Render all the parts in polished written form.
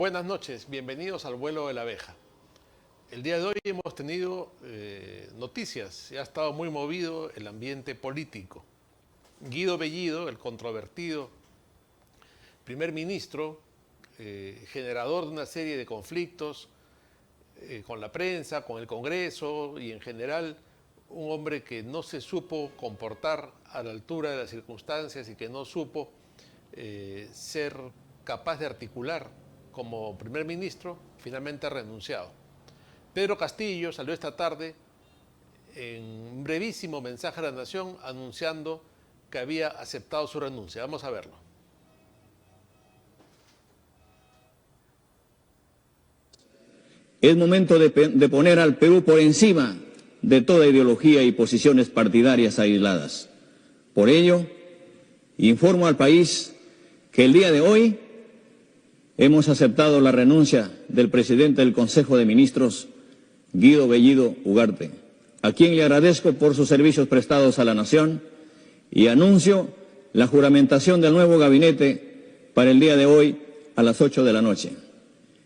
Buenas noches, bienvenidos al vuelo de la abeja. El día de hoy hemos tenido noticias y ha estado muy movido el ambiente político. Guido Bellido, el controvertido primer ministro, generador de una serie de conflictos con la prensa, con el Congreso y en general un hombre que no se supo comportar a la altura de las circunstancias y que no supo ser capaz de articular como primer ministro, finalmente ha renunciado. Pedro Castillo salió esta tarde en un brevísimo mensaje a la Nación anunciando que había aceptado su renuncia. Vamos a verlo. Es momento de poner al Perú por encima de toda ideología y posiciones partidarias aisladas. Por ello, informo al país que el día de hoy hemos aceptado la renuncia del presidente del Consejo de Ministros, Guido Bellido Ugarte, a quien le agradezco por sus servicios prestados a la nación y anuncio la juramentación del nuevo gabinete para el día de hoy a las 8 de la noche.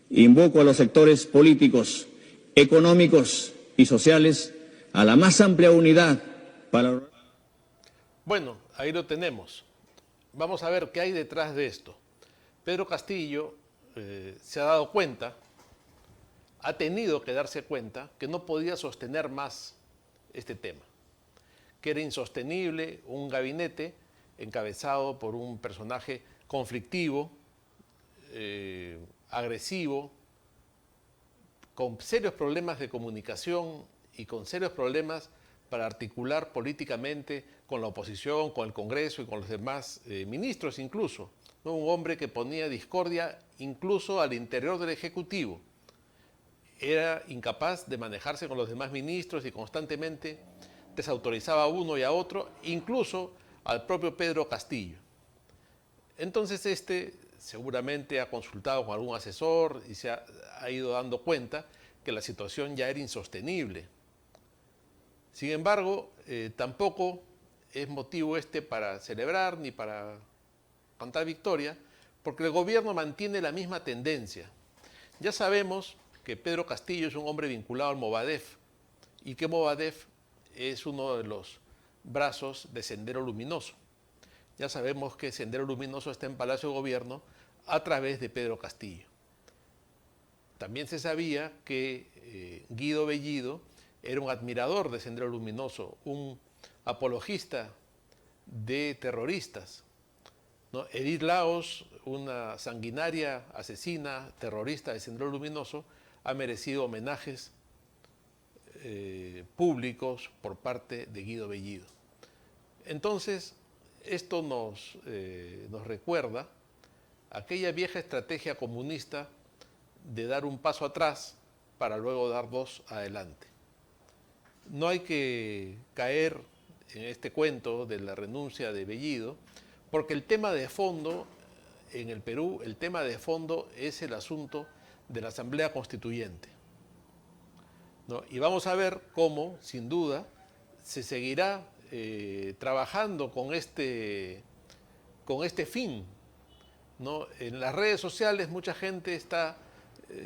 Invoco a los sectores políticos, económicos y sociales a la más amplia unidad para... Bueno, ahí lo tenemos. Vamos a ver qué hay detrás de esto. Pedro Castillo se ha dado cuenta, ha tenido que darse cuenta que no podía sostener más este tema, que era insostenible un gabinete encabezado por un personaje conflictivo, agresivo, con serios problemas de comunicación y con serios problemas para articular políticamente con la oposición, con el Congreso y con los demás ministros incluso, ¿no? Un hombre que ponía discordia incluso al interior del Ejecutivo. Era incapaz de manejarse con los demás ministros y constantemente desautorizaba a uno y a otro, incluso al propio Pedro Castillo. Entonces seguramente ha consultado con algún asesor y se ha ido dando cuenta que la situación ya era insostenible. Sin embargo, tampoco es motivo para celebrar ni para cantar victoria, porque el gobierno mantiene la misma tendencia. Ya sabemos que Pedro Castillo es un hombre vinculado al Movadef y que Movadef es uno de los brazos de Sendero Luminoso. Ya sabemos que Sendero Luminoso está en Palacio de Gobierno a través de Pedro Castillo. También se sabía que Guido Bellido era un admirador de Sendero Luminoso, un apologista de terroristas, ¿no? Edith Laos, una sanguinaria asesina terrorista de Sendero Luminoso, ha merecido homenajes públicos por parte de Guido Bellido. Entonces, esto nos recuerda aquella vieja estrategia comunista de dar un paso atrás para luego dar dos adelante. No hay que caer en este cuento de la renuncia de Bellido, porque el tema de fondo en el Perú, el tema de fondo es el asunto de la Asamblea Constituyente, ¿no? Y vamos a ver cómo, sin duda, se seguirá trabajando con este fin, ¿no? En las redes sociales mucha gente está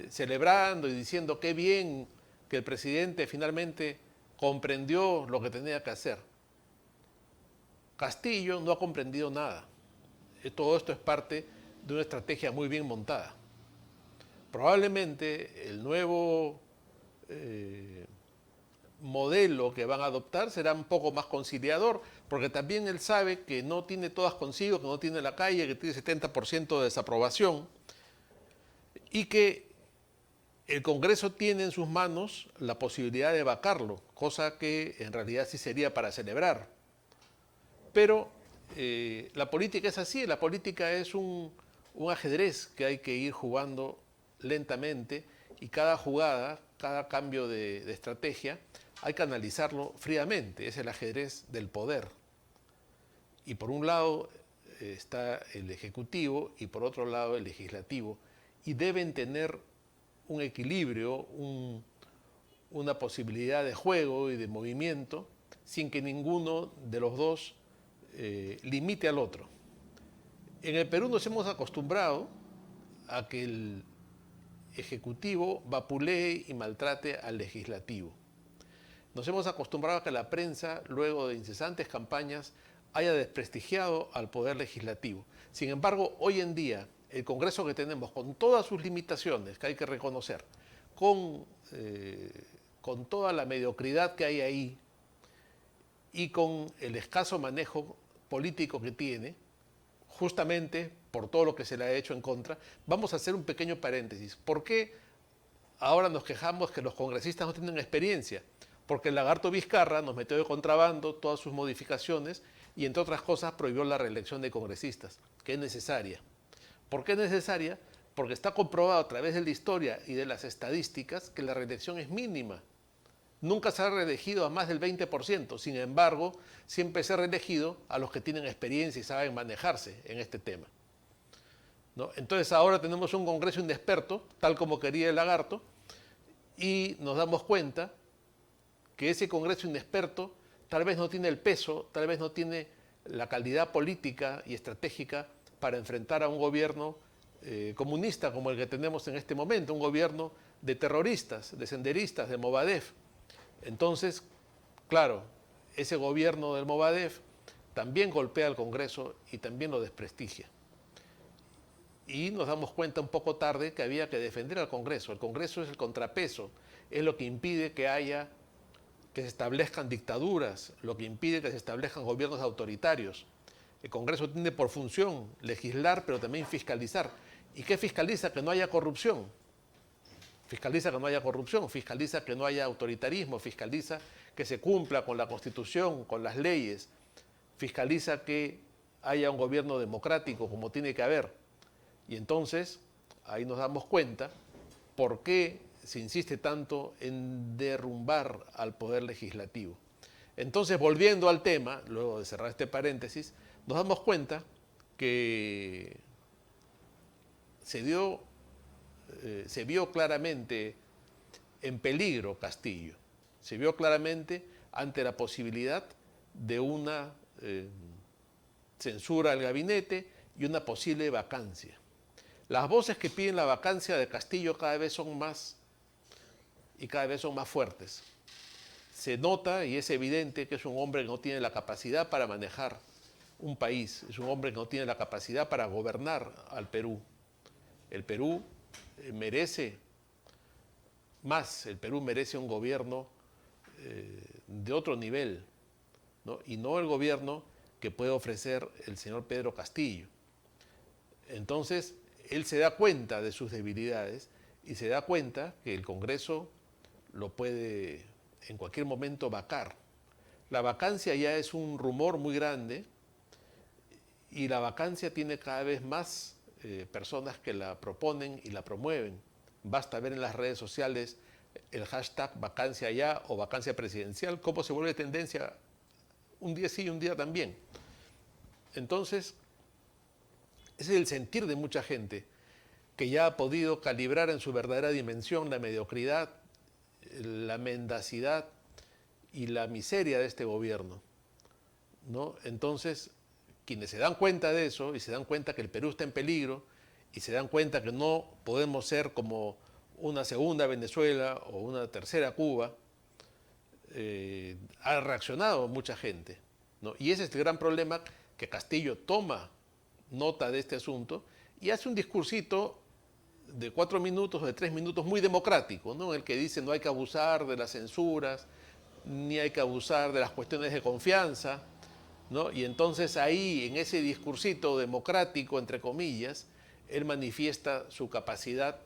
celebrando y diciendo qué bien que el presidente finalmente comprendió lo que tenía que hacer. Castillo no ha comprendido nada. Todo esto es parte de una estrategia muy bien montada. Probablemente el nuevo modelo que van a adoptar será un poco más conciliador, porque también él sabe que no tiene todas consigo, que no tiene la calle, que tiene 70% de desaprobación y que el Congreso tiene en sus manos la posibilidad de vacarlo, cosa que en realidad sí sería para celebrar. Pero la política es así, la política es un ajedrez que hay que ir jugando lentamente y cada jugada, cada cambio de estrategia, hay que analizarlo fríamente. Es el ajedrez del poder. Y por un lado está el Ejecutivo y por otro lado el Legislativo. Y deben tener un equilibrio, una posibilidad de juego y de movimiento sin que ninguno de los dos limite al otro. En el Perú nos hemos acostumbrado a que el Ejecutivo vapulee y maltrate al Legislativo. Nos hemos acostumbrado a que la prensa, luego de incesantes campañas, haya desprestigiado al Poder Legislativo. Sin embargo, hoy en día, el Congreso que tenemos, con todas sus limitaciones que hay que reconocer, con toda la mediocridad que hay ahí y con el escaso manejo político que tiene, justamente por todo lo que se le ha hecho en contra, vamos a hacer un pequeño paréntesis. ¿Por qué ahora nos quejamos que los congresistas no tienen experiencia? Porque el lagarto Vizcarra nos metió de contrabando todas sus modificaciones y, entre otras cosas, prohibió la reelección de congresistas, que es necesaria. ¿Por qué es necesaria? Porque está comprobado a través de la historia y de las estadísticas que la reelección es mínima. Nunca se ha reelegido a más del 20%, sin embargo, siempre se ha reelegido a los que tienen experiencia y saben manejarse en este tema, ¿no? Entonces ahora tenemos un Congreso inexperto, tal como quería el lagarto, y nos damos cuenta que ese Congreso inexperto tal vez no tiene el peso, tal vez no tiene la calidad política y estratégica para enfrentar a un gobierno comunista como el que tenemos en este momento, un gobierno de terroristas, de senderistas, de Movadef. Entonces, claro, ese gobierno del Movadef también golpea al Congreso y también lo desprestigia. Y nos damos cuenta un poco tarde que había que defender al Congreso. El Congreso es el contrapeso, es lo que impide que se establezcan dictaduras, lo que impide que se establezcan gobiernos autoritarios. El Congreso tiene por función legislar, pero también fiscalizar. ¿Y qué fiscaliza? Que no haya corrupción. Fiscaliza que no haya corrupción, fiscaliza que no haya autoritarismo, fiscaliza que se cumpla con la Constitución, con las leyes, fiscaliza que haya un gobierno democrático como tiene que haber. Y entonces, ahí nos damos cuenta por qué se insiste tanto en derrumbar al Poder Legislativo. Entonces, volviendo al tema, luego de cerrar este paréntesis, nos damos cuenta que se vio claramente en peligro Castillo, se vio claramente ante la posibilidad de una censura al gabinete y una posible vacancia. Las voces que piden la vacancia de Castillo cada vez son más y cada vez son más fuertes. Se nota y es evidente que es un hombre que no tiene la capacidad para manejar un país, es un hombre que no tiene la capacidad para gobernar al Perú. El Perú merece más, el Perú merece un gobierno de otro nivel, ¿no? Y no el gobierno que puede ofrecer el señor Pedro Castillo. Entonces, él se da cuenta de sus debilidades y se da cuenta que el Congreso lo puede en cualquier momento vacar. La vacancia ya es un rumor muy grande y la vacancia tiene cada vez más personas que la proponen y la promueven. Basta ver en las redes sociales el hashtag vacancia ya o vacancia presidencial, cómo se vuelve tendencia un día sí y un día también. Entonces, ese es el sentir de mucha gente que ya ha podido calibrar en su verdadera dimensión la mediocridad, la mendacidad y la miseria de este gobierno, ¿no? Entonces, quienes se dan cuenta de eso y se dan cuenta que el Perú está en peligro y se dan cuenta que no podemos ser como una segunda Venezuela o una tercera Cuba, ha reaccionado mucha gente, ¿no? Y ese es el gran problema, que Castillo toma nota de este asunto y hace un discursito de 4 minutos o de 3 minutos muy democrático, ¿no? En el que dice no hay que abusar de las censuras, ni hay que abusar de las cuestiones de confianza, ¿no? Y entonces ahí, en ese discursito democrático, entre comillas, él manifiesta su capacidad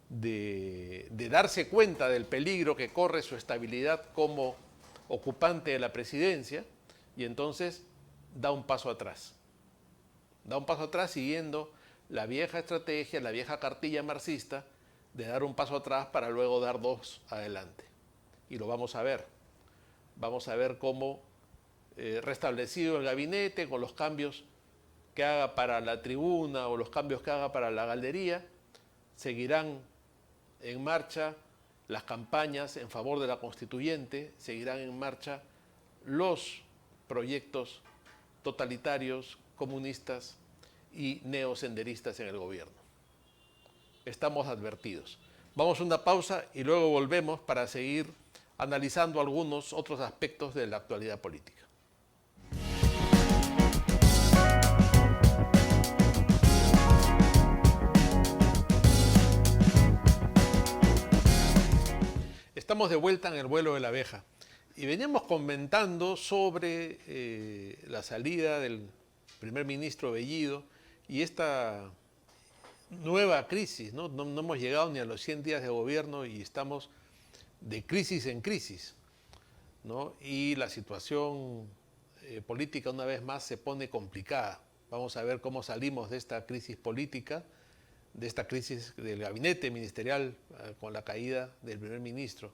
de darse cuenta del peligro que corre su estabilidad como ocupante de la presidencia, y entonces da un paso atrás. Da un paso atrás siguiendo la vieja estrategia, la vieja cartilla marxista de dar un paso atrás para luego dar 2 adelante. Y lo vamos a ver. Vamos a ver cómo restablecido el gabinete, con los cambios que haga para la tribuna o los cambios que haga para la galería, seguirán en marcha las campañas en favor de la constituyente, seguirán en marcha los proyectos totalitarios, comunistas y neosenderistas en el gobierno. Estamos advertidos. Vamos a una pausa y luego volvemos para seguir analizando algunos otros aspectos de la actualidad política. Estamos de vuelta en el vuelo de la abeja y veníamos comentando sobre la salida del primer ministro Bellido y esta nueva crisis, ¿no? No hemos llegado ni a los 100 días de gobierno y estamos de crisis en crisis, ¿no? Y la situación política una vez más se pone complicada. Vamos a ver cómo salimos de esta crisis política, de esta crisis del gabinete ministerial con la caída del primer ministro.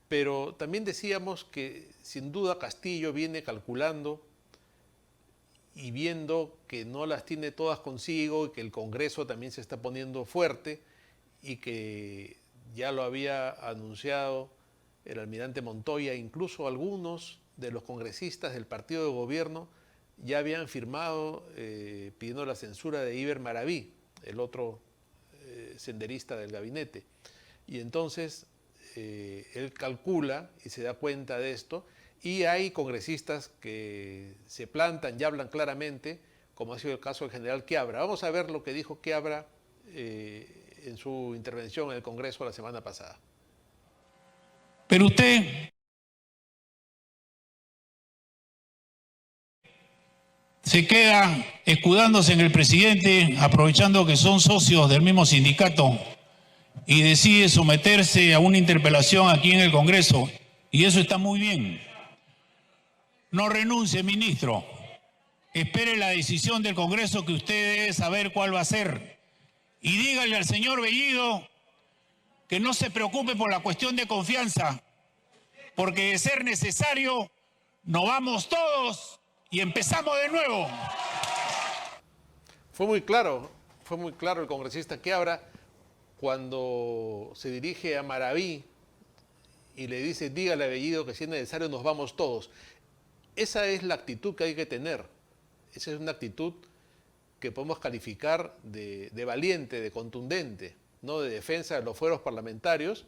Pero también decíamos que sin duda Castillo viene calculando y viendo que no las tiene todas consigo y que el Congreso también se está poniendo fuerte y que ya lo había anunciado el almirante Montoya, incluso algunos de los congresistas del partido de gobierno ya habían firmado pidiendo la censura de Iber Maraví, el otro senderista del gabinete. Y entonces él calcula y se da cuenta de esto, y hay congresistas que se plantan y hablan claramente, como ha sido el caso del general Quiabra. Vamos a ver lo que dijo Quiabra en su intervención en el Congreso la semana pasada. Pero usted se queda escudándose en el presidente, aprovechando que son socios del mismo sindicato, y decide someterse a una interpelación aquí en el Congreso, y eso está muy bien. No renuncie, ministro. Espere la decisión del Congreso, que usted debe saber cuál va a ser. Y dígale al señor Bellido que no se preocupe por la cuestión de confianza, porque de ser necesario, nos vamos todos y empezamos de nuevo. Fue muy claro el congresista Quiabra cuando se dirige a Maraví y le dice, dígale a Bellido que si es necesario nos vamos todos. Esa es la actitud que hay que tener. Esa es una actitud que podemos calificar de valiente, de contundente, ¿no? De defensa de los fueros parlamentarios,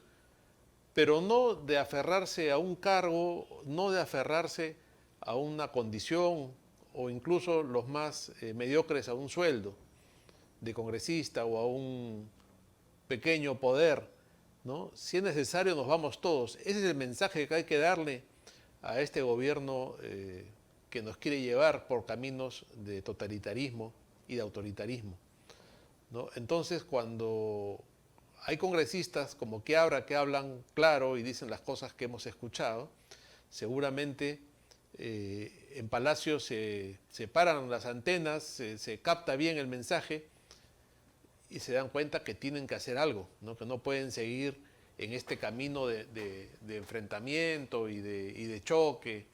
pero no de aferrarse a un cargo, no de aferrarse a una condición o incluso los más mediocres a un sueldo de congresista o a un pequeño poder, ¿no? Si es necesario nos vamos todos. Ese es el mensaje que hay que darle a este gobierno que nos quiere llevar por caminos de totalitarismo y de autoritarismo, ¿no? Entonces, cuando hay congresistas como Quiabra que hablan claro y dicen las cosas que hemos escuchado, seguramente en Palacio se paran las antenas, se capta bien el mensaje y se dan cuenta que tienen que hacer algo, ¿no? Que no pueden seguir en este camino de enfrentamiento y de choque,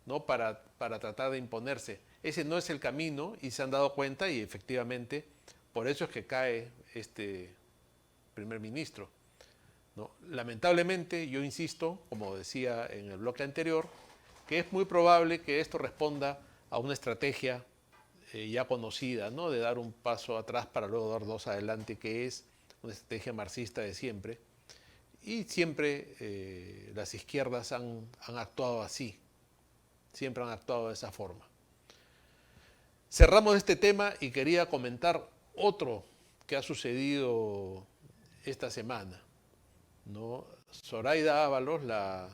¿no? Para tratar de imponerse. Ese no es el camino y se han dado cuenta y efectivamente por eso es que cae este primer ministro, ¿no? Lamentablemente, yo insisto, como decía en el bloque anterior, que es muy probable que esto responda a una estrategia ya conocida, ¿no? De dar un paso atrás para luego dar dos adelante, que es una estrategia marxista de siempre. Y siempre las izquierdas han actuado así, siempre han actuado de esa forma. Cerramos este tema y quería comentar otro que ha sucedido esta semana, ¿no? Zoraida Ábalos, la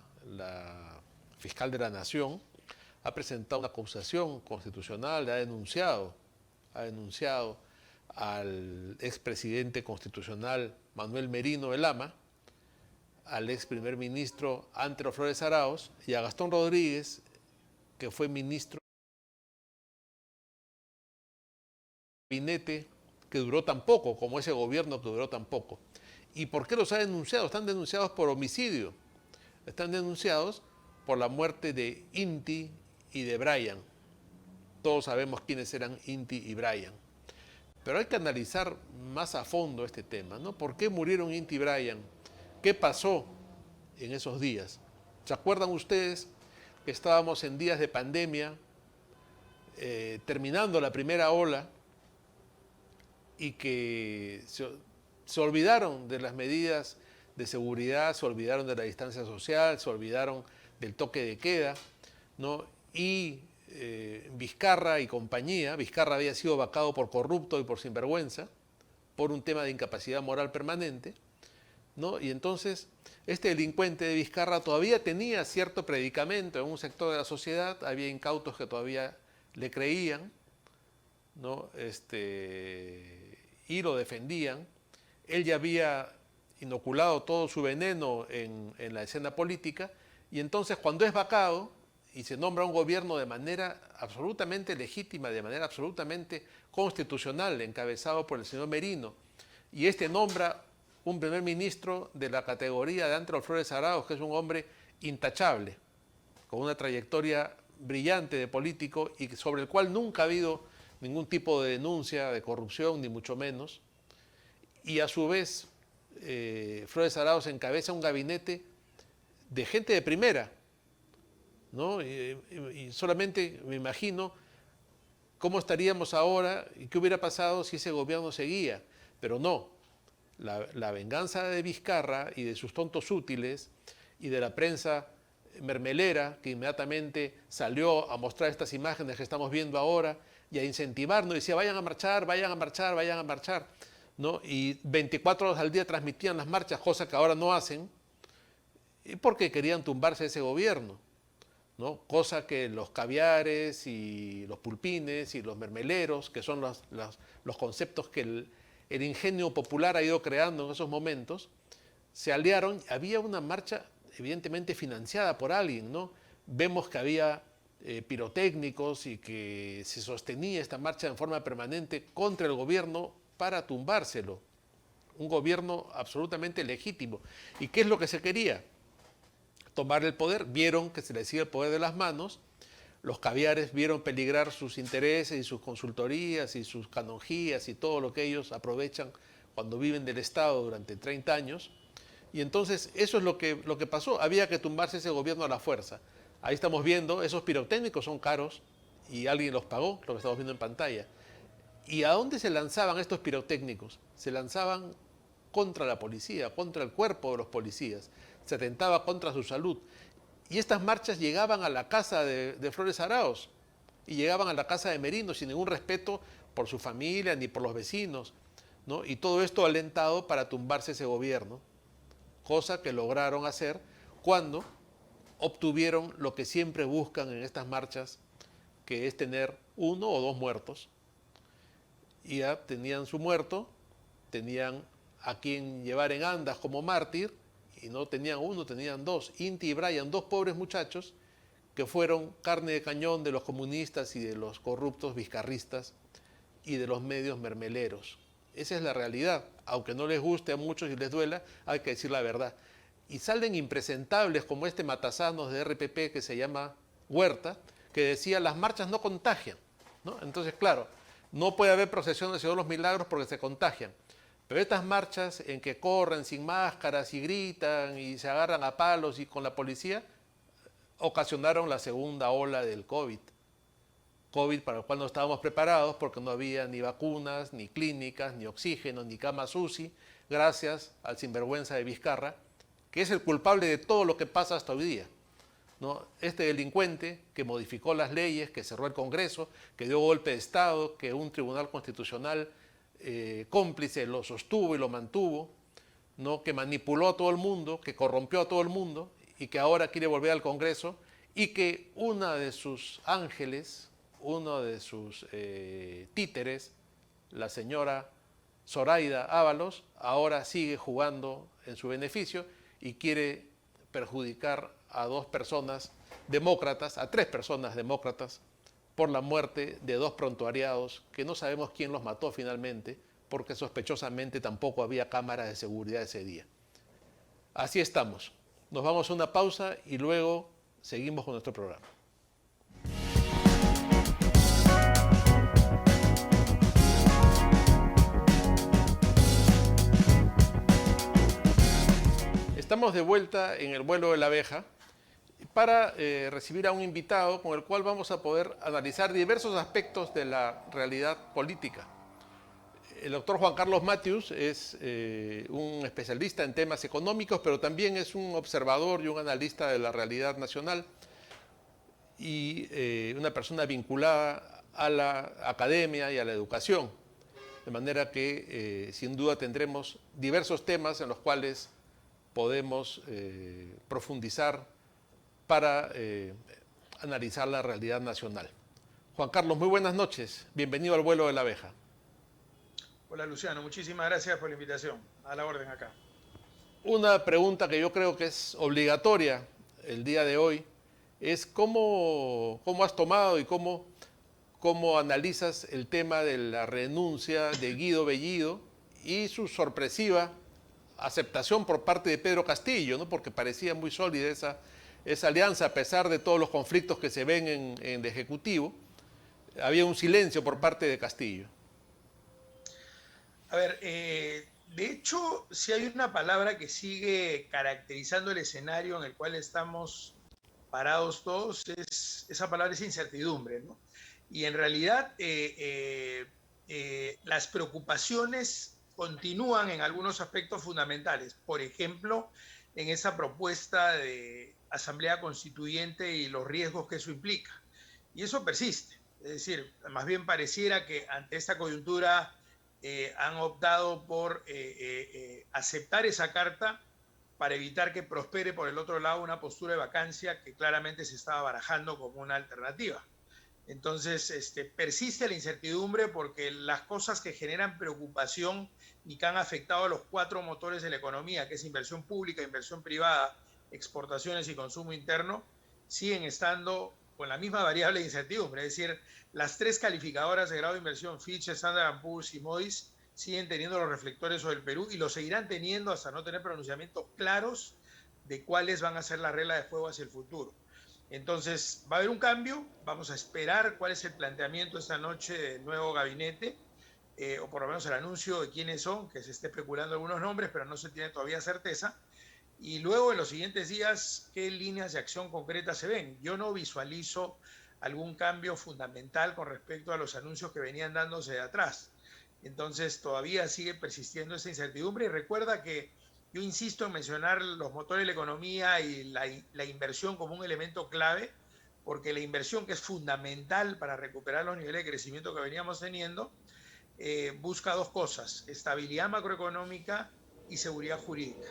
fiscal de la Nación, ha presentado una acusación constitucional, ha denunciado al expresidente constitucional Manuel Merino de Lama, al ex primer ministro Antero Flores Arauz y a Gastón Rodríguez, que fue ministro de gabinete que duró tan poco, como ese gobierno que duró tan poco. ¿Y por qué los ha denunciado? Están denunciados por homicidio, están denunciados por la muerte de Inti y de Brian. Todos sabemos quiénes eran Inti y Brian. Pero hay que analizar más a fondo este tema, ¿no? ¿Por qué murieron Inti y Brian? ¿Qué pasó en esos días? ¿Se acuerdan ustedes que estábamos en días de pandemia, terminando la primera ola, y que se olvidaron de las medidas de seguridad, se olvidaron de la distancia social, se olvidaron del toque de queda, ¿no? Y Vizcarra y compañía, Vizcarra había sido vacado por corrupto y por sinvergüenza, por un tema de incapacidad moral permanente, ¿no? Y entonces este delincuente de Vizcarra todavía tenía cierto predicamento en un sector de la sociedad, había incautos que todavía le creían, ¿no? Y lo defendían. Él ya había inoculado todo su veneno en la escena política, y entonces cuando es vacado y se nombra un gobierno de manera absolutamente legítima, de manera absolutamente constitucional, encabezado por el señor Merino, y nombra un primer ministro de la categoría de Antero Flores Arauz, que es un hombre intachable, con una trayectoria brillante de político y sobre el cual nunca ha habido ningún tipo de denuncia de corrupción, ni mucho menos, y a su vez Flores Arauz encabeza un gabinete de gente de primera, ¿no? Y solamente me imagino cómo estaríamos ahora y qué hubiera pasado si ese gobierno seguía, pero no. La venganza de Vizcarra y de sus tontos útiles y de la prensa mermelera que inmediatamente salió a mostrar estas imágenes que estamos viendo ahora y a incentivarnos, decía vayan a marchar, vayan a marchar, vayan a marchar, ¿no? Y 24 horas al día transmitían las marchas, cosa que ahora no hacen, porque querían tumbarse ese gobierno, ¿no? Cosa que los caviares y los pulpines y los mermeleros, que son los conceptos que el ingenio popular ha ido creando en esos momentos, se aliaron. Había una marcha evidentemente financiada por alguien, ¿no? Vemos que había pirotécnicos y que se sostenía esta marcha en forma permanente contra el gobierno para tumbárselo. Un gobierno absolutamente legítimo. ¿Y qué es lo que se quería? Tomar el poder. Vieron que se les iba el poder de las manos. Los caviares vieron peligrar sus intereses y sus consultorías y sus canonjías y todo lo que ellos aprovechan cuando viven del Estado durante 30 años. Y entonces eso es lo que pasó. Había que tumbarse ese gobierno a la fuerza. Ahí estamos viendo, esos pirotécnicos son caros y alguien los pagó, lo que estamos viendo en pantalla. ¿Y a dónde se lanzaban estos pirotécnicos? Se lanzaban contra la policía, contra el cuerpo de los policías. Se atentaba contra su salud. Y estas marchas llegaban a la casa de Flores Arauz y llegaban a la casa de Merino sin ningún respeto por su familia ni por los vecinos, ¿no? Y todo esto alentado para tumbarse ese gobierno, cosa que lograron hacer cuando obtuvieron lo que siempre buscan en estas marchas, que es tener 1 o 2 muertos. Y ya tenían su muerto, tenían a quien llevar en andas como mártir, y no tenían 1, tenían 2, Inti y Brian, 2 pobres muchachos que fueron carne de cañón de los comunistas y de los corruptos vizcarristas y de los medios mermeleros. Esa es la realidad. Aunque no les guste a muchos y les duela, hay que decir la verdad. Y salen impresentables como este matasanos de RPP que se llama Huerta, que decía las marchas no contagian, ¿no? Entonces, claro, no puede haber procesión del Señor de los Milagros porque se contagian. Pero estas marchas en que corren sin máscaras y gritan y se agarran a palos y con la policía, ocasionaron la segunda ola del COVID. COVID para el cual no estábamos preparados porque no había ni vacunas, ni clínicas, ni oxígeno, ni camas UCI, gracias al sinvergüenza de Vizcarra, que es el culpable de todo lo que pasa hasta hoy día, ¿no? Este delincuente que modificó las leyes, que cerró el Congreso, que dio golpe de Estado, que un tribunal constitucional cómplice lo sostuvo y lo mantuvo, ¿no? Que manipuló a todo el mundo, que corrompió a todo el mundo y que ahora quiere volver al Congreso, y que una de sus ángeles, uno de sus títeres, la señora Zoraida Ábalos, ahora sigue jugando en su beneficio y quiere perjudicar a 2 personas demócratas, a 3 personas demócratas, por la muerte de 2 prontuariados que no sabemos quién los mató finalmente, porque sospechosamente tampoco había cámaras de seguridad ese día. Así estamos. Nos vamos a una pausa y luego seguimos con nuestro programa. Estamos de vuelta en el vuelo de la abeja para recibir a un invitado con el cual vamos a poder analizar diversos aspectos de la realidad política. El doctor Juan Carlos Matius es un especialista en temas económicos, pero también es un observador y un analista de la realidad nacional y una persona vinculada a la academia y a la educación. De manera que sin duda tendremos diversos temas en los cuales podemos profundizar para analizar la realidad nacional. Juan Carlos, muy buenas noches. Bienvenido al vuelo de la abeja. Hola Luciano, muchísimas gracias por la invitación. A la orden acá. Una pregunta que yo creo que es obligatoria el día de hoy es cómo has tomado y cómo analizas el tema de la renuncia de Guido Bellido y su sorpresiva aceptación por parte de Pedro Castillo, ¿no? Porque parecía muy sólida esa alianza a pesar de todos los conflictos que se ven en el Ejecutivo. Había un silencio por parte de Castillo. A ver, de hecho, si hay una palabra que sigue caracterizando el escenario en el cual estamos parados todos, esa palabra es incertidumbre, ¿no? Y en realidad las preocupaciones continúan en algunos aspectos fundamentales. Por ejemplo, en esa propuesta de asamblea constituyente y los riesgos que eso implica. Y eso persiste. Es decir, más bien pareciera que ante esta coyuntura han optado por aceptar esa carta para evitar que prospere por el otro lado una postura de vacancia que claramente se estaba barajando como una alternativa. Entonces, persiste la incertidumbre porque las cosas que generan preocupación y que han afectado a los 4 motores de la economía, que es inversión pública, inversión privada, exportaciones y consumo interno, siguen estando con la misma variable de incertidumbre. Es decir, las 3 calificadoras de grado de inversión, Fitch, Standard & Poor's y Moody's, siguen teniendo los reflectores sobre el Perú y lo seguirán teniendo hasta no tener pronunciamientos claros de cuáles van a ser las reglas de juego hacia el futuro. Entonces, va a haber un cambio, vamos a esperar cuál es el planteamiento esta noche del nuevo gabinete, o por lo menos el anuncio de quiénes son, que se esté especulando algunos nombres, pero no se tiene todavía certeza. Y luego en los siguientes días, ¿qué líneas de acción concretas se ven? Yo no visualizo algún cambio fundamental con respecto a los anuncios que venían dándose de atrás. Entonces todavía sigue persistiendo esa incertidumbre y recuerda que yo insisto en mencionar los motores de la economía y la inversión como un elemento clave, porque la inversión, que es fundamental para recuperar los niveles de crecimiento que veníamos teniendo, busca 2 cosas: estabilidad macroeconómica y seguridad jurídica.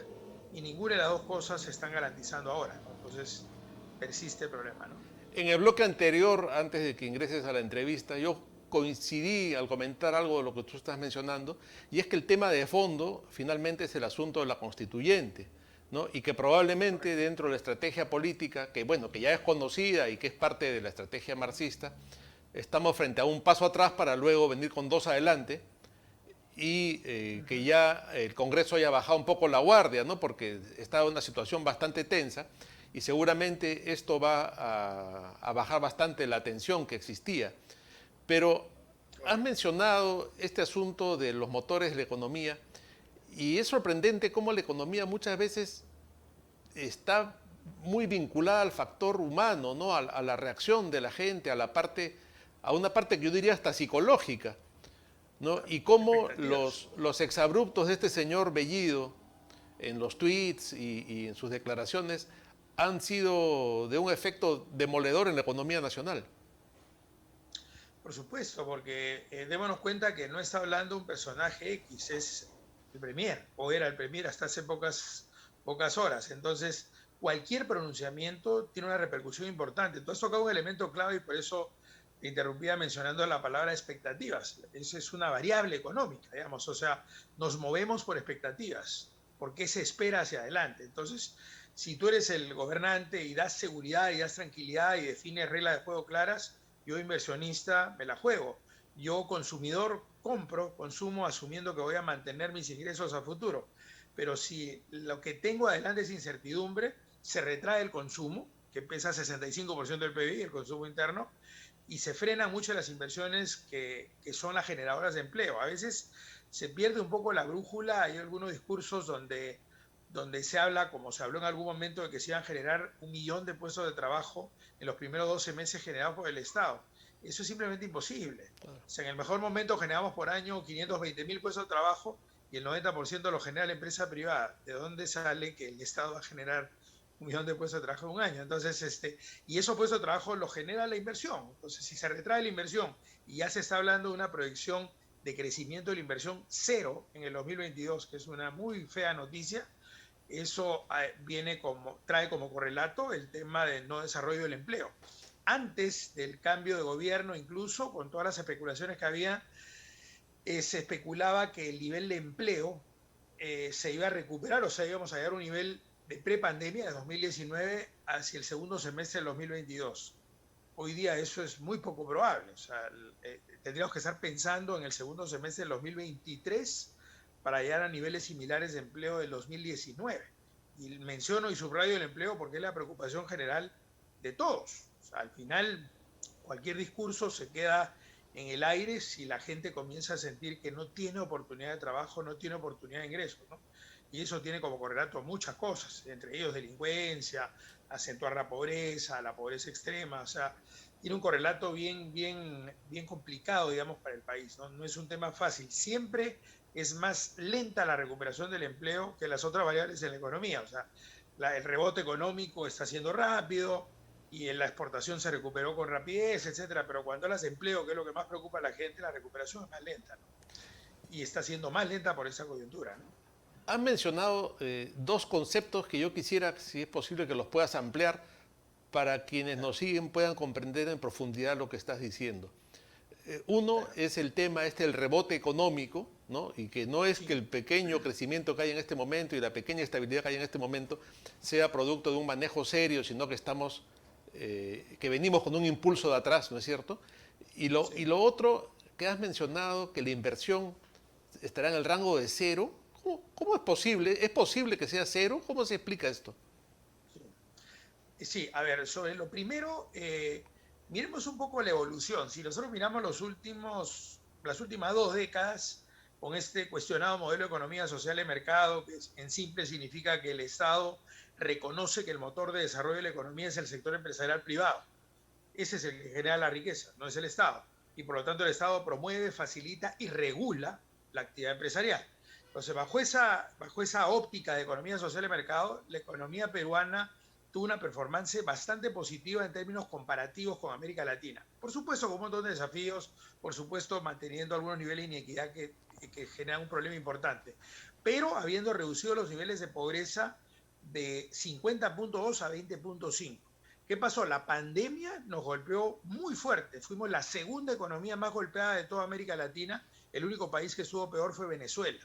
Y ninguna de las 2 cosas se están garantizando ahora, ¿no? Entonces persiste el problema, ¿no? En el bloque anterior, antes de que ingreses a la entrevista, yo coincidí al comentar algo de lo que tú estás mencionando, y es que el tema de fondo finalmente es el asunto de la constituyente, ¿no? Y que probablemente dentro de la estrategia política, que bueno, que ya es conocida y que es parte de la estrategia marxista, estamos frente a un paso atrás para luego venir con 2 adelante, y que ya el Congreso haya bajado un poco la guardia, ¿no? Porque está en una situación bastante tensa y seguramente esto va a bajar bastante la tensión que existía. Pero has mencionado este asunto de los motores de la economía y es sorprendente cómo la economía muchas veces está muy vinculada al factor humano, ¿no? A la reacción de la gente, a una parte que yo diría hasta psicológica, ¿no? Y cómo los exabruptos de este señor Bellido en los tweets y en sus declaraciones han sido de un efecto demoledor en la economía nacional. Por supuesto, porque démonos cuenta que no está hablando un personaje X, es el Premier, o era el Premier hasta hace pocas horas. Entonces, cualquier pronunciamiento tiene una repercusión importante. Tú has tocado un elemento clave y por eso te interrumpía mencionando la palabra expectativas. Esa es una variable económica, digamos, o sea, nos movemos por expectativas, por qué se espera hacia adelante. Entonces, si tú eres el gobernante y das seguridad y das tranquilidad y defines reglas de juego claras, yo inversionista me la juego. Yo consumidor consumo asumiendo que voy a mantener mis ingresos a futuro. Pero si lo que tengo adelante es incertidumbre, se retrae el consumo, que pesa 65% del PIB, el consumo interno, y se frenan mucho las inversiones que son las generadoras de empleo. A veces se pierde un poco la brújula. Hay algunos discursos donde se habla, como se habló en algún momento, de que se iban a generar 1 millón de puestos de trabajo en los primeros 12 meses generados por el Estado. Eso es simplemente imposible. O sea, en el mejor momento generamos por año 520.000 puestos de trabajo y el 90% lo genera la empresa privada. ¿De dónde sale que el Estado va a generar 1 millón de puestos de trabajo en un año? Entonces, y esos puestos de trabajo los genera la inversión. Entonces, si se retrae la inversión y ya se está hablando de una proyección de crecimiento de la inversión cero en el 2022, que es una muy fea noticia, eso trae como correlato el tema del no desarrollo del empleo. Antes del cambio de gobierno, incluso con todas las especulaciones que había, se especulaba que el nivel de empleo se iba a recuperar, o sea, íbamos a llegar a un nivel de prepandemia de 2019 hacia el segundo semestre del 2022. Hoy día eso es muy poco probable, o sea, tendríamos que estar pensando en el segundo semestre del 2023 para llegar a niveles similares de empleo del 2019. Y menciono y subrayo el empleo porque es la preocupación general de todos. O sea, al final, cualquier discurso se queda en el aire si la gente comienza a sentir que no tiene oportunidad de trabajo, no tiene oportunidad de ingreso, ¿no? Y eso tiene como correlato muchas cosas, entre ellos delincuencia, acentuar la pobreza extrema, o sea, tiene un correlato bien complicado, digamos, para el país, ¿no? No es un tema fácil. Siempre es más lenta la recuperación del empleo que las otras variables en la economía. O sea, el rebote económico está siendo rápido y la exportación se recuperó con rapidez, etcétera. Pero cuando hablas de empleo, que es lo que más preocupa a la gente, la recuperación es más lenta, ¿no? Y está siendo más lenta por esa coyuntura, ¿no? Has mencionado dos conceptos que yo quisiera, si es posible, que los puedas ampliar para quienes nos siguen puedan comprender en profundidad lo que estás diciendo. Uno es el tema del rebote económico, ¿no? Y que no es que el pequeño crecimiento que hay en este momento y la pequeña estabilidad que hay en este momento sea producto de un manejo serio, sino que que venimos con un impulso de atrás, ¿no es cierto? Y lo otro que has mencionado, que la inversión estará en el rango de cero. ¿Cómo es posible? ¿Es posible que sea cero? ¿Cómo se explica esto? Sí, a ver, sobre lo primero, miremos un poco la evolución. Si nosotros miramos las últimas 2 décadas, con este cuestionado modelo de economía social de mercado, que en simple significa que el Estado reconoce que el motor de desarrollo de la economía es el sector empresarial privado. Ese es el que genera la riqueza, no es el Estado. Y por lo tanto el Estado promueve, facilita y regula la actividad empresarial. Entonces, bajo esa óptica de economía social de mercado, la economía peruana tuvo una performance bastante positiva en términos comparativos con América Latina. Por supuesto, con un montón de desafíos, por supuesto, manteniendo algunos niveles de inequidad que generan un problema importante, pero habiendo reducido los niveles de pobreza de 50.2 a 20.5. ¿Qué pasó? La pandemia nos golpeó muy fuerte. Fuimos la segunda economía más golpeada de toda América Latina. El único país que estuvo peor fue Venezuela.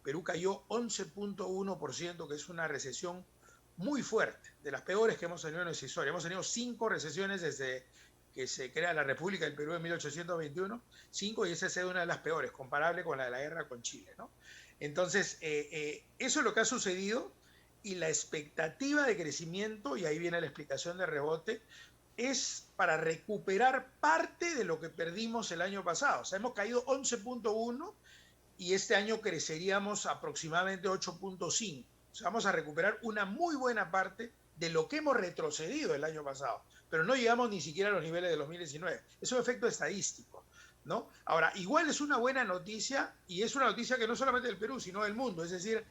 Perú cayó 11.1%, que es una recesión muy fuerte, de las peores que hemos tenido en nuestra historia. Hemos tenido 5 recesiones desde que se crea la República del Perú en 1821, 5, y esa es una de las peores, comparable con la de la guerra con Chile, ¿no? Entonces, eso es lo que ha sucedido, y la expectativa de crecimiento, y ahí viene la explicación de rebote, es para recuperar parte de lo que perdimos el año pasado. O sea, hemos caído 11.1 y este año creceríamos aproximadamente 8.5. O sea, vamos a recuperar una muy buena parte de lo que hemos retrocedido el año pasado, pero no llegamos ni siquiera a los niveles de 2019. Es un efecto estadístico, ¿no? Ahora, igual es una buena noticia, y es una noticia que no solamente del Perú, sino del mundo. Es decir,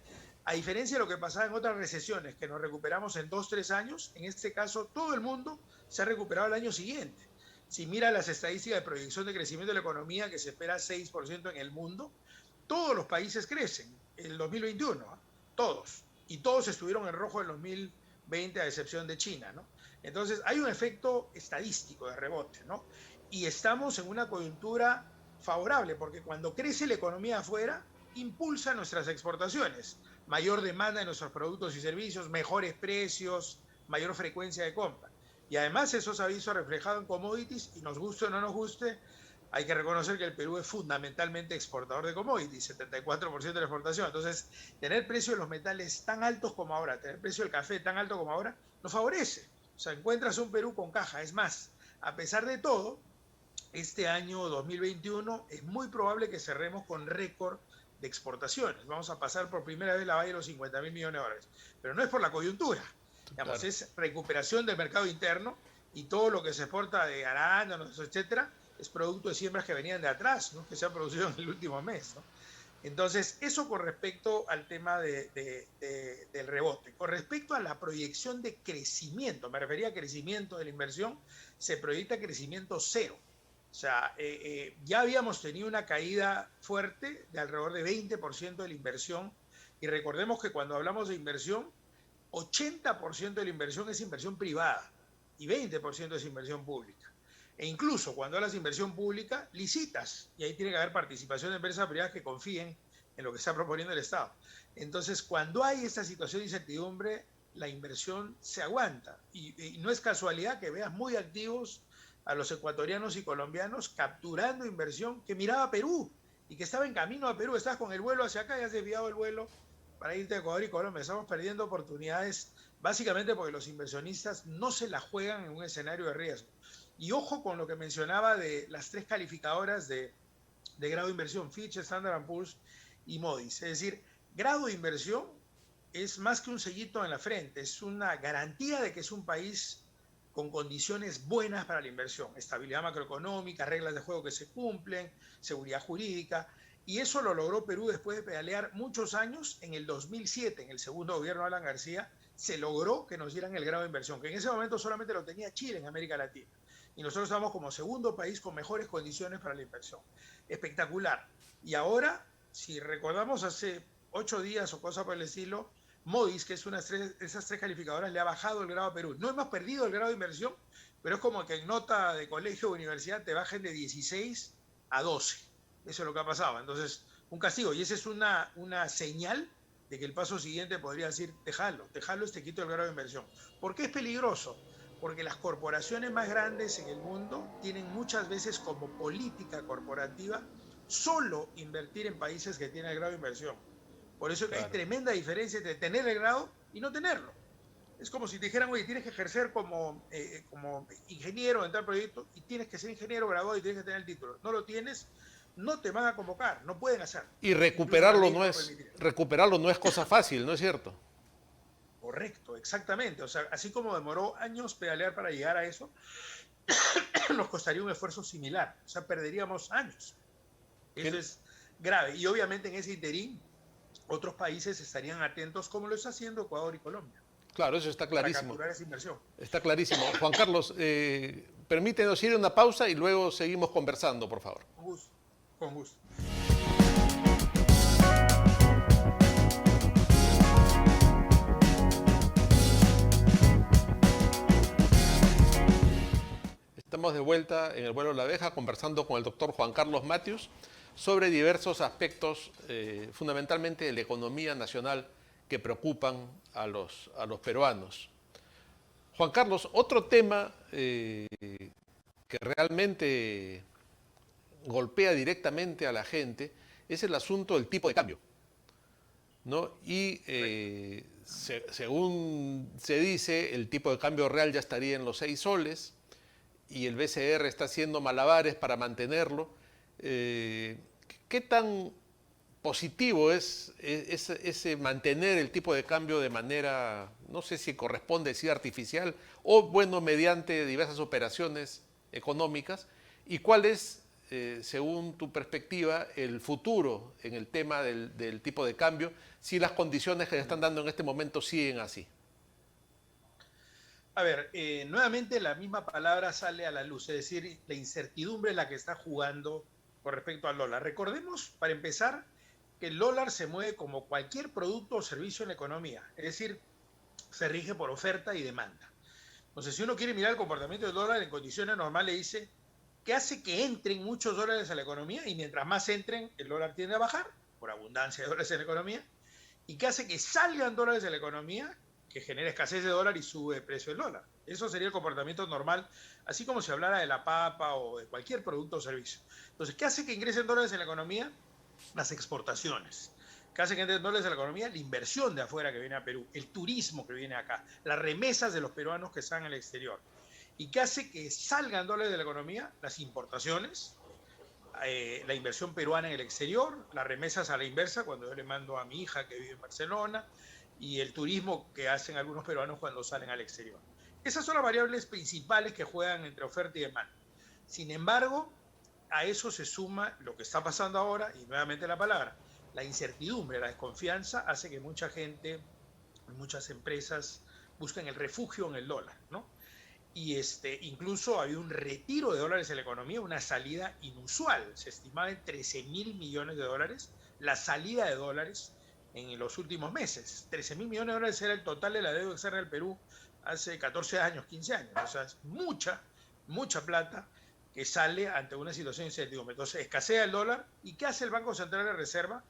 a diferencia de lo que pasaba en otras recesiones, que nos recuperamos en 2-3 años, en este caso todo el mundo se ha recuperado el año siguiente. Si mira las estadísticas de proyección de crecimiento de la economía, que se espera 6% en el mundo, todos los países crecen el 2021, ¿eh? Todos. Y todos estuvieron en rojo en 2020, a excepción de China, ¿no? Entonces, hay un efecto estadístico de rebote, ¿no? Y estamos en una coyuntura favorable, porque cuando crece la economía afuera, impulsa nuestras exportaciones. Mayor demanda de nuestros productos y servicios, mejores precios, mayor frecuencia de compra. Y además eso se ha visto reflejado en commodities, y nos guste o no nos guste, hay que reconocer que el Perú es fundamentalmente exportador de commodities, 74% de la exportación. Entonces, tener precio de los metales tan altos como ahora, tener precio del café tan alto como ahora, nos favorece. O sea, encuentras un Perú con caja. Es más, a pesar de todo, este año 2021 es muy probable que cerremos con récord de exportaciones. Vamos a pasar por primera vez la valla de los 50.000 millones de dólares. Pero no es por la coyuntura. Digamos, claro, es recuperación del mercado interno, y todo lo que se exporta de arándanos, etcétera, es producto de siembras que venían de atrás, ¿no? Que se han producido en el último mes, ¿no? Entonces, eso con respecto al tema del rebote. Con respecto a la proyección de crecimiento, me refería a crecimiento de la inversión, se proyecta crecimiento cero. O sea, ya habíamos tenido una caída fuerte de alrededor de 20% de la inversión, y recordemos que cuando hablamos de inversión, 80% de la inversión es inversión privada y 20% es inversión pública. E incluso cuando hablas de inversión pública, licitas, y ahí tiene que haber participación de empresas privadas que confíen en lo que está proponiendo el Estado. Entonces, cuando hay esta situación de incertidumbre, la inversión se aguanta. Y no es casualidad que veas muy activos a los ecuatorianos y colombianos capturando inversión que miraba a Perú y que estaba en camino a Perú. Estás con el vuelo hacia acá y has desviado el vuelo para irte a Ecuador y Colombia. Estamos perdiendo oportunidades básicamente porque los inversionistas no se la juegan en un escenario de riesgo. Y ojo con lo que mencionaba de las 3 calificadoras de grado de inversión, Fitch, Standard & Poor's y Moody's. Es decir, grado de inversión es más que un sellito en la frente, es una garantía de que es un país con condiciones buenas para la inversión, estabilidad macroeconómica, reglas de juego que se cumplen, seguridad jurídica, y eso lo logró Perú después de pedalear muchos años. En el 2007, en el segundo gobierno de Alan García, se logró que nos dieran el grado de inversión, que en ese momento solamente lo tenía Chile en América Latina. Y nosotros estamos como segundo país con mejores condiciones para la inversión. Espectacular. Y ahora, si recordamos hace 8 días o cosa por el estilo, Moody's, que es esas 3 calificadoras, le ha bajado el grado a Perú. No hemos perdido el grado de inversión, pero es como que en nota de colegio o universidad te bajen de 16 a 12. Eso es lo que ha pasado. Entonces, un castigo. Y esa es una señal de que el paso siguiente podría decir, déjalo, te quito el grado de inversión. ¿Por qué es peligroso? Porque las corporaciones más grandes en el mundo tienen muchas veces como política corporativa solo invertir en países que tienen el grado de inversión. Por eso claro, hay tremenda diferencia entre tener el grado y no tenerlo. Es como si te dijeran, oye, tienes que ejercer como ingeniero en tal proyecto y tienes que ser ingeniero graduado y tienes que tener el título. No lo tienes, no te van a convocar, no pueden hacer. Y recuperarlo no es cosa fácil, ¿no es cierto? Correcto, exactamente. O sea, así como demoró años pedalear para llegar a eso, nos costaría un esfuerzo similar. O sea, perderíamos años. Eso es grave. Y obviamente en ese interín, otros países estarían atentos, como lo está haciendo Ecuador y Colombia. Claro, eso está clarísimo. Para capturar esa inversión. Está clarísimo. Juan Carlos, permítenos ir a una pausa y luego seguimos conversando, por favor. Con gusto. Con gusto. Estamos de vuelta en el vuelo de la abeja conversando con el doctor Juan Carlos Matius sobre diversos aspectos, fundamentalmente de la economía nacional, que preocupan a los peruanos. Juan Carlos, otro tema que realmente golpea directamente a la gente es el asunto del tipo de cambio, ¿no? Y según se dice, el tipo de cambio real ya estaría en los 6 soles y el BCR está haciendo malabares para mantenerlo. ¿Qué tan positivo es ese mantener el tipo de cambio de manera, no sé si corresponde decir artificial, o bueno, mediante diversas operaciones económicas? ¿Y cuál es, según tu perspectiva, el futuro en el tema del tipo de cambio, si las condiciones que se están dando en este momento siguen así? A ver, nuevamente la misma palabra sale a la luz, es decir, la incertidumbre es la que está jugando con respecto al dólar. Recordemos, para empezar, que el dólar se mueve como cualquier producto o servicio en la economía, es decir, se rige por oferta y demanda. Entonces, si uno quiere mirar el comportamiento del dólar en condiciones normales, dice, ¿qué hace que entren muchos dólares a la economía? Y mientras más entren, el dólar tiende a bajar, por abundancia de dólares en la economía. ¿Y qué hace que salgan dólares de la economía? Que genera escasez de dólar y sube el precio del dólar. Eso sería el comportamiento normal, así como si hablara de la papa o de cualquier producto o servicio. Entonces, ¿qué hace que ingresen dólares en la economía? Las exportaciones. ¿Qué hace que entren dólares en la economía? La inversión de afuera que viene a Perú, el turismo que viene acá, las remesas de los peruanos que están en el exterior. ¿Y qué hace que salgan dólares de la economía? Las importaciones, la inversión peruana en el exterior, las remesas a la inversa, cuando yo le mando a mi hija que vive en Barcelona, y el turismo que hacen algunos peruanos cuando salen al exterior. Esas son las variables principales que juegan entre oferta y demanda. Sin embargo, a eso se suma lo que está pasando ahora, y nuevamente la palabra, la incertidumbre, la desconfianza hace que mucha gente, muchas empresas busquen el refugio en el dólar, ¿no? Y incluso había un retiro de dólares en la economía, una salida inusual. Se estimaba en 13.000 millones de dólares la salida de dólares en los últimos meses. 13.000 millones de dólares era el total de la deuda externa del Perú hace 14 años, 15 años. O sea, es mucha plata que sale ante una situación de incertidumbre. Entonces, escasea el dólar. ¿Y qué hace el Banco Central de Reserva?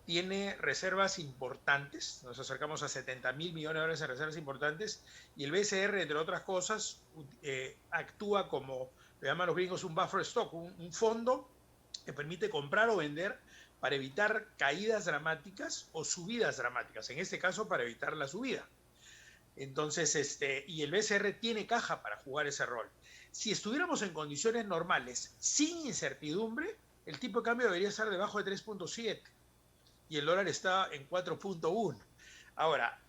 Tiene reservas importantes, nos acercamos a 70.000 millones de dólares en reservas importantes, y el BCR, entre otras cosas, actúa como, le llaman los gringos, un buffer stock, un fondo que permite comprar o vender para evitar caídas dramáticas o subidas dramáticas, en este caso para evitar la subida. Entonces, y el BCR tiene caja para jugar ese rol. Si estuviéramos en condiciones normales, sin incertidumbre, el tipo de cambio debería estar debajo de 3.7. Y el dólar está en 4.1. Ahora,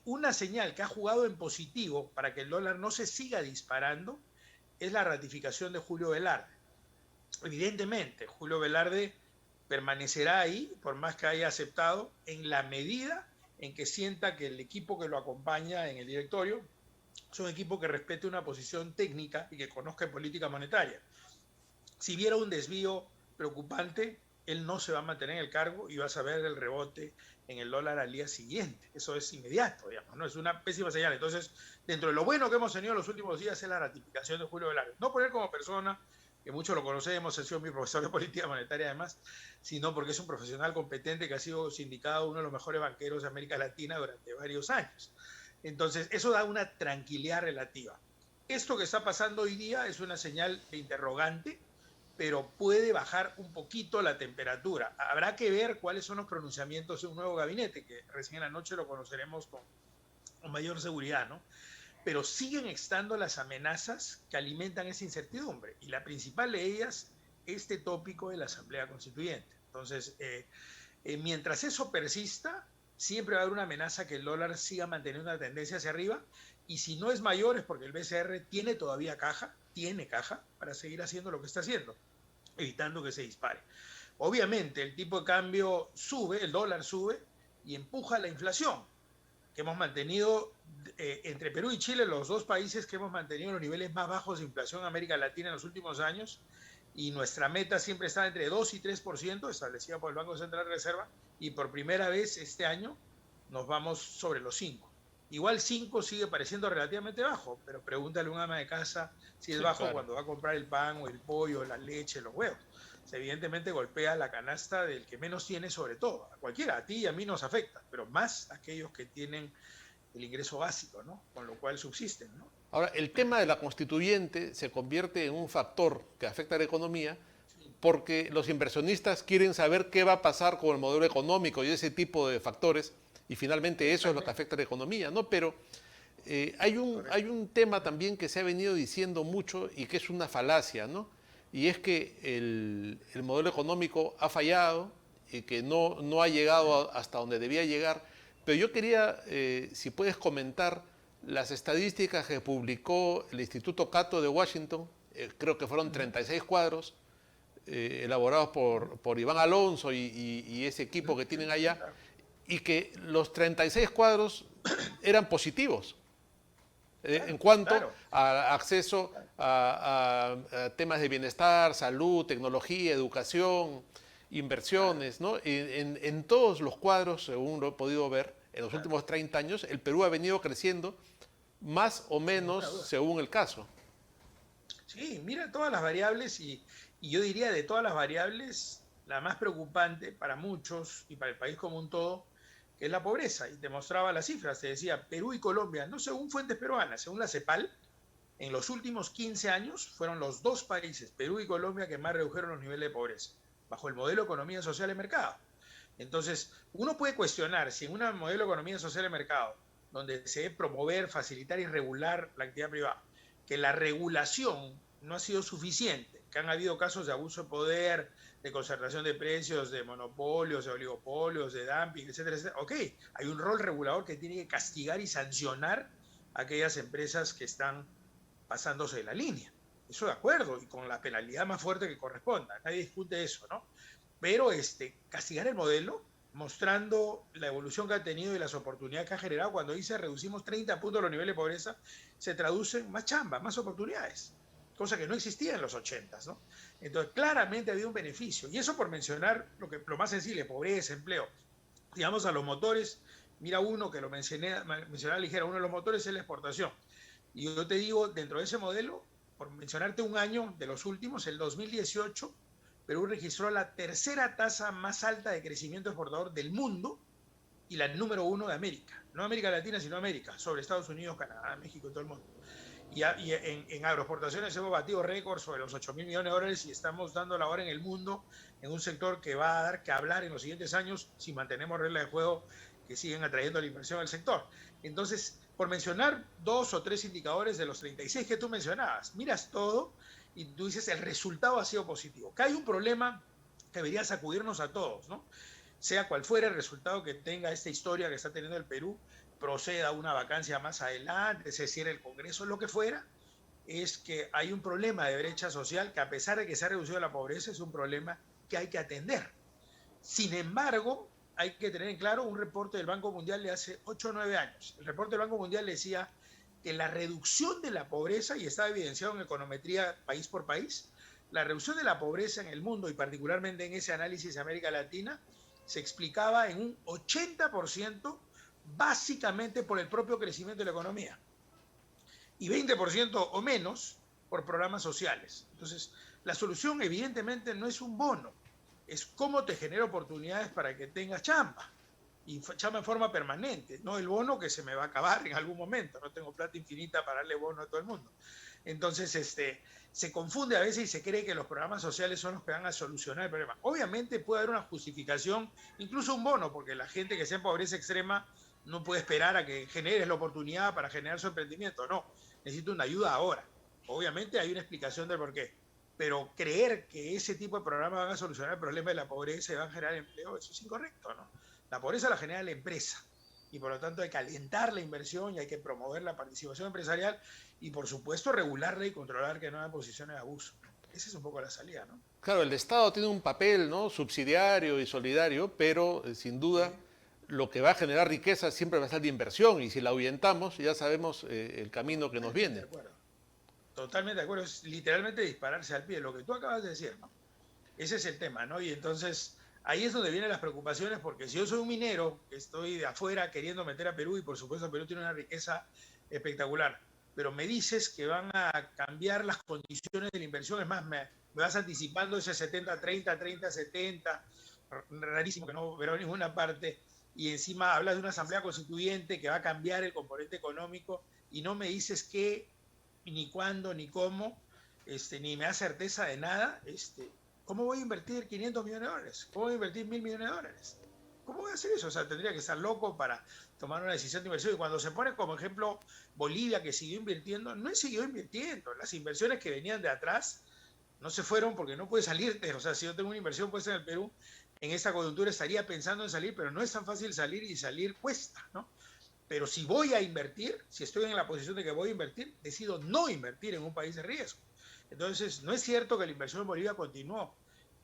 una señal que ha jugado en positivo para que el dólar no se siga disparando es la ratificación de Julio Velarde. Evidentemente, Julio Velarde permanecerá ahí, por más que haya aceptado, en la medida en que sienta que el equipo que lo acompaña en el directorio es un equipo que respete una posición técnica y que conozca política monetaria. Si viera un desvío preocupante, él no se va a mantener en el cargo y vas a ver el rebote en el dólar al día siguiente. Eso es inmediato, digamos, ¿no? Es una pésima señal. Entonces, dentro de lo bueno que hemos tenido en los últimos días es la ratificación de Julio Velarde. No por él como persona, que muchos lo conocemos, ha sido mi profesor de política monetaria además, sino porque es un profesional competente que ha sido sindicado uno de los mejores banqueros de América Latina durante varios años. Entonces, eso da una tranquilidad relativa. Esto que está pasando hoy día es una señal de interrogante, pero puede bajar un poquito la temperatura. Habrá que ver cuáles son los pronunciamientos de un nuevo gabinete, que recién anoche lo conoceremos con mayor seguridad, ¿no? Pero siguen estando las amenazas que alimentan esa incertidumbre, y la principal de ellas, este tópico de la Asamblea Constituyente. Entonces, mientras eso persista, siempre va a haber una amenaza que el dólar siga manteniendo una tendencia hacia arriba, y si no es mayor es porque el BCR tiene todavía caja para seguir haciendo lo que está haciendo, evitando que se dispare. Obviamente el tipo de cambio sube, el dólar sube y empuja la inflación, que hemos mantenido entre Perú y Chile, los dos países que hemos mantenido los niveles más bajos de inflación en América Latina en los últimos años, y nuestra meta siempre está entre 2 y 3%, establecida por el Banco Central de Reserva, y por primera vez este año nos vamos sobre los 5. Igual 5 sigue pareciendo relativamente bajo, pero pregúntale a un ama de casa si es bajo, claro, cuando va a comprar el pan o el pollo, la leche, los huevos. O sea, evidentemente golpea la canasta del que menos tiene, sobre todo. A cualquiera, a ti y a mí nos afecta, pero más a aquellos que tienen el ingreso básico, ¿no? Con lo cual subsisten, ¿no? Ahora, el tema de la constituyente se convierte en un factor que afecta a la economía, porque los inversionistas quieren saber qué va a pasar con el modelo económico y ese tipo de factores, y finalmente eso es lo que afecta a la economía, ¿no? Pero hay un tema también que se ha venido diciendo mucho y que es una falacia, ¿no? Y es que el modelo económico ha fallado y que no ha llegado hasta donde debía llegar. Pero yo quería, si puedes comentar las estadísticas que publicó el Instituto Cato de Washington, creo que fueron 36 cuadros, elaborados por Iván Alonso y ese equipo que tienen allá, y que los 36 cuadros eran positivos en cuanto a acceso a temas de bienestar, salud, tecnología, educación, inversiones, ¿no? En todos los cuadros, según lo he podido ver, en los últimos 30 años, el Perú ha venido creciendo más o menos según el caso. Sí, mira todas las variables y yo diría de todas las variables, la más preocupante para muchos y para el país como un todo, que es la pobreza. Y te mostraba las cifras, te decía, Perú y Colombia, no según fuentes peruanas, según la CEPAL, en los últimos 15 años fueron los dos países, Perú y Colombia, que más redujeron los niveles de pobreza, bajo el modelo de economía social de mercado. Entonces, uno puede cuestionar si en un modelo de economía social de mercado, donde se debe promover, facilitar y regular la actividad privada, que la regulación no ha sido suficiente, que han habido casos de abuso de poder, de concertación de precios, de monopolios, de oligopolios, de dumping, etcétera, etcétera. Ok, hay un rol regulador que tiene que castigar y sancionar a aquellas empresas que están pasándose de la línea. eso de acuerdo, y con la penalidad más fuerte que corresponda, nadie discute eso, ¿no? Pero castigar el modelo, mostrando la evolución que ha tenido y las oportunidades que ha generado, cuando dice reducimos 30 puntos los niveles de pobreza, se traduce en más chamba, más oportunidades, cosa que no existía en los 80s, ¿no? Entonces, claramente había un beneficio, y eso por mencionar lo más sensible, pobreza, empleo. Digamos a los motores, mira uno que lo mencionaba ligera, uno de los motores es la exportación. Y yo te digo, dentro de ese modelo, por mencionarte un año de los últimos, el 2018, Perú registró la tercera tasa más alta de crecimiento exportador del mundo y la número 1 de América. No América Latina, sino América, sobre Estados Unidos, Canadá, México y todo el mundo. Y en agroexportaciones hemos batido récords sobre los 8.000 millones de dólares y estamos dando la hora en el mundo en un sector que va a dar que hablar en los siguientes años si mantenemos reglas de juego que siguen atrayendo la inversión al sector. Entonces, por mencionar 2 o 3 indicadores de los 36 que tú mencionabas, miras todo y tú dices el resultado ha sido positivo. Que hay un problema que debería sacudirnos a todos, ¿no? Sea cual fuera el resultado que tenga esta historia que está teniendo el Perú, proceda una vacancia más adelante, se cierre el Congreso, lo que fuera, es que hay un problema de brecha social que, a pesar de que se ha reducido la pobreza, es un problema que hay que atender. Sin embargo, hay que tener en claro un reporte del Banco Mundial de hace 8 o 9 años. El reporte del Banco Mundial decía que la reducción de la pobreza, y está evidenciado en econometría país por país, la reducción de la pobreza en el mundo, y particularmente en ese análisis de América Latina, se explicaba en un 80% básicamente por el propio crecimiento de la economía y 20% o menos por programas sociales. Entonces, la solución evidentemente no es un bono, es cómo te genera oportunidades para que tengas chamba, y chamba en forma permanente, no el bono que se me va a acabar en algún momento, no tengo plata infinita para darle bono a todo el mundo. Entonces, se confunde a veces y se cree que los programas sociales son los que van a solucionar el problema. Obviamente puede haber una justificación, incluso un bono, porque la gente que está en pobreza extrema no puede esperar a que generes la oportunidad para generar su emprendimiento, no, necesita una ayuda ahora. Obviamente hay una explicación del porqué, pero creer que ese tipo de programas van a solucionar el problema de la pobreza y van a generar empleo, eso es incorrecto, ¿no? La pobreza la genera la empresa, y por lo tanto hay que alentar la inversión y hay que promover la participación empresarial y, por supuesto, regularla y controlar que no haya posiciones de abuso. Esa es un poco la salida, ¿no? Claro, el Estado tiene un papel, ¿no?, subsidiario y solidario, pero sin duda lo que va a generar riqueza siempre va a ser de inversión, y si la ahuyentamos ya sabemos el camino que nos viene. De acuerdo. Totalmente de acuerdo. Es literalmente dispararse al pie, lo que tú acabas de decir, ¿no? Ese es el tema, ¿no? Y entonces ahí es donde vienen las preocupaciones, porque si yo soy un minero que estoy de afuera queriendo meter a Perú, y por supuesto Perú tiene una riqueza espectacular, pero me dices que van a cambiar las condiciones de la inversión, es más, me vas anticipando ese 70-30, 30-70, rarísimo que no veo en ninguna parte, y encima hablas de una asamblea constituyente que va a cambiar el componente económico y no me dices qué, ni cuándo, ni cómo, ni me da certeza de nada, ¿cómo voy a invertir 500 millones de dólares? ¿Cómo voy a invertir 1.000 millones de dólares? ¿Cómo voy a hacer eso? O sea, tendría que estar loco para tomar una decisión de inversión. Y cuando se pone como ejemplo Bolivia, que siguió invirtiendo, no siguió invirtiendo. Las inversiones que venían de atrás no se fueron porque no puede salirte. O sea, si yo tengo una inversión puesta en el Perú, en esta coyuntura estaría pensando en salir, pero no es tan fácil salir, y salir cuesta, ¿no? Pero si voy a invertir, si estoy en la posición de que voy a invertir, decido no invertir en un país de riesgo. Entonces, no es cierto que la inversión en Bolivia continuó.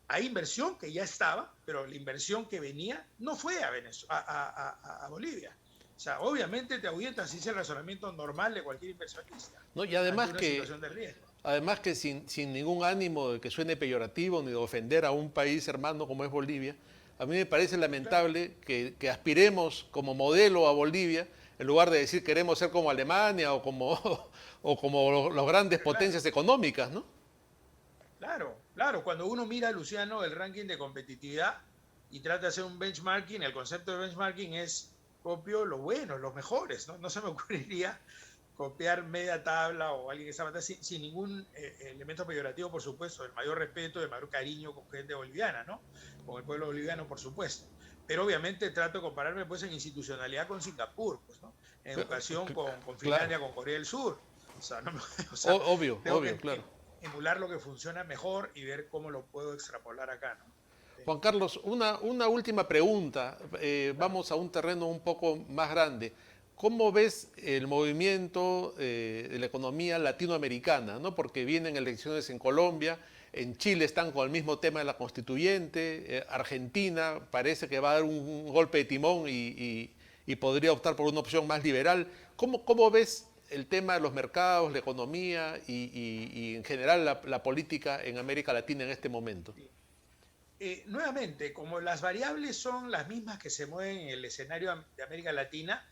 Hay inversión que ya estaba, pero la inversión que venía no fue a Bolivia. O sea, obviamente te ahuyenta, así es el razonamiento normal de cualquier inversionista. No, y además ante una que, situación de riesgo. además que sin ningún ánimo de que suene peyorativo ni de ofender a un país hermano como es Bolivia, a mí me parece lamentable que aspiremos como modelo a Bolivia, en lugar de decir queremos ser como Alemania o como las grandes potencias económicas, ¿no? Claro, claro. Cuando uno mira, Luciano, el ranking de competitividad y trata de hacer un benchmarking, el concepto de benchmarking es copio lo bueno, los mejores, ¿no? No se me ocurriría copiar media tabla o alguien que está atrás sin ningún elemento peyorativo, por supuesto, el mayor respeto, el mayor cariño con gente boliviana, ¿no? Con el pueblo boliviano, por supuesto. Pero obviamente trato de compararme, pues, en institucionalidad con Singapur, pues, ¿no? En educación con Finlandia, con Corea del Sur. O sea, no, o sea, obvio, claro. Emular lo que funciona mejor y ver cómo lo puedo extrapolar acá, ¿no? Juan Carlos, una última pregunta. Vamos a un terreno un poco más grande. ¿cómo ves el movimiento de la economía latinoamericana, ¿no? Porque vienen elecciones en Colombia, en Chile están con el mismo tema de la constituyente, Argentina parece que va a dar un golpe de timón y podría optar por una opción más liberal. ¿Cómo ves el tema de los mercados, la economía y en general la política en América Latina en este momento? Nuevamente, como las variables son las mismas que se mueven en el escenario de América Latina,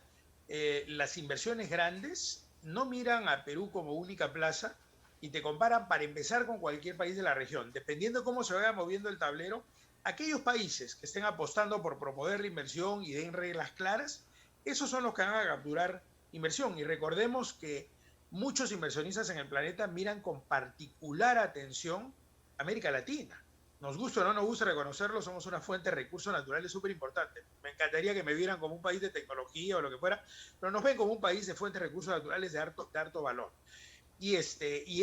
las inversiones grandes no miran a Perú como única plaza y te comparan para empezar con cualquier país de la región. Dependiendo de cómo se vaya moviendo el tablero, aquellos países que estén apostando por promover la inversión y den reglas claras, esos son los que van a capturar inversión. Y recordemos que muchos inversionistas en el planeta miran con particular atención América Latina. Nos gusta o no nos gusta reconocerlo, somos una fuente de recursos naturales súper importante. Me encantaría que me vieran como un país de tecnología o lo que fuera, pero nos ven como un país de fuentes de recursos naturales de harto valor. Y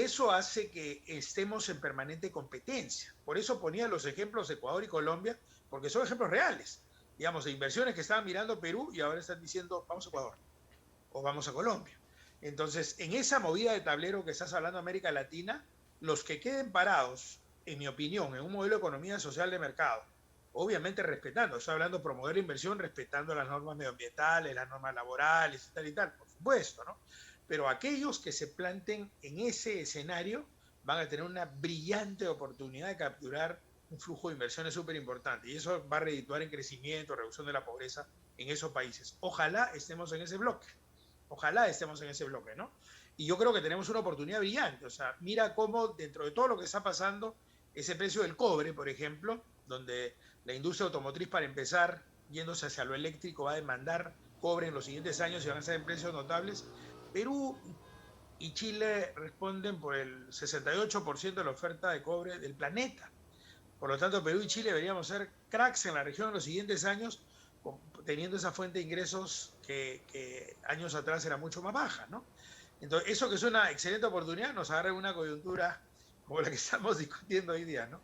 eso hace que estemos en permanente competencia. Por eso ponía los ejemplos de Ecuador y Colombia, porque son ejemplos reales, digamos, de inversiones que estaban mirando Perú y ahora están diciendo vamos a Ecuador o vamos a Colombia. Entonces, en esa movida de tablero que estás hablando de América Latina, los que queden parados, en mi opinión, en un modelo de economía social de mercado, obviamente respetando, estoy hablando de promover la inversión, respetando las normas medioambientales, las normas laborales y tal, por supuesto, ¿no? Pero aquellos que se planten en ese escenario van a tener una brillante oportunidad de capturar un flujo de inversiones súper importante y eso va a redituar en crecimiento, reducción de la pobreza en esos países. Ojalá estemos en ese bloque, ¿no? Y yo creo que tenemos una oportunidad brillante, o sea, mira cómo dentro de todo lo que está pasando, ese precio del cobre, por ejemplo, donde la industria automotriz, para empezar, yéndose hacia lo eléctrico, va a demandar cobre en los siguientes años y van a ser en precios notables. Perú y Chile responden por el 68% de la oferta de cobre del planeta. Por lo tanto, Perú y Chile deberíamos ser cracks en la región en los siguientes años, teniendo esa fuente de ingresos que años atrás era mucho más baja, ¿no? Entonces, eso que es una excelente oportunidad nos agarra en una coyuntura como la que estamos discutiendo hoy día, ¿no?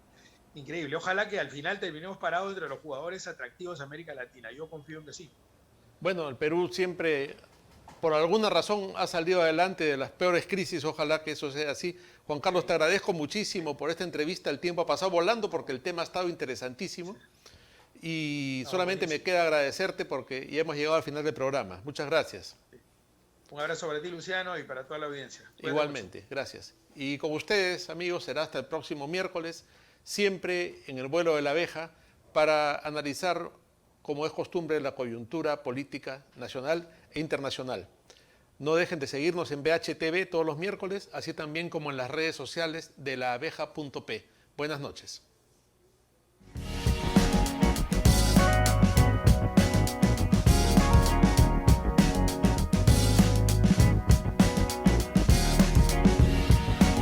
Increíble. Ojalá que al final terminemos parados entre los jugadores atractivos de América Latina. Yo confío en que sí. Bueno, el Perú siempre, por alguna razón, ha salido adelante de las peores crisis. Ojalá que eso sea así. Juan Carlos, te agradezco muchísimo por esta entrevista. El tiempo ha pasado volando porque el tema ha estado interesantísimo. Y solamente me queda agradecerte porque ya hemos llegado al final del programa. Muchas gracias. Un abrazo para ti, Luciano, y para toda la audiencia. Igualmente, gracias. Y con ustedes, amigos, será hasta el próximo miércoles, siempre en el vuelo de la abeja, para analizar, como es costumbre, la coyuntura política nacional e internacional. No dejen de seguirnos en BHTV todos los miércoles, así también como en las redes sociales de laabeja.p. Buenas noches.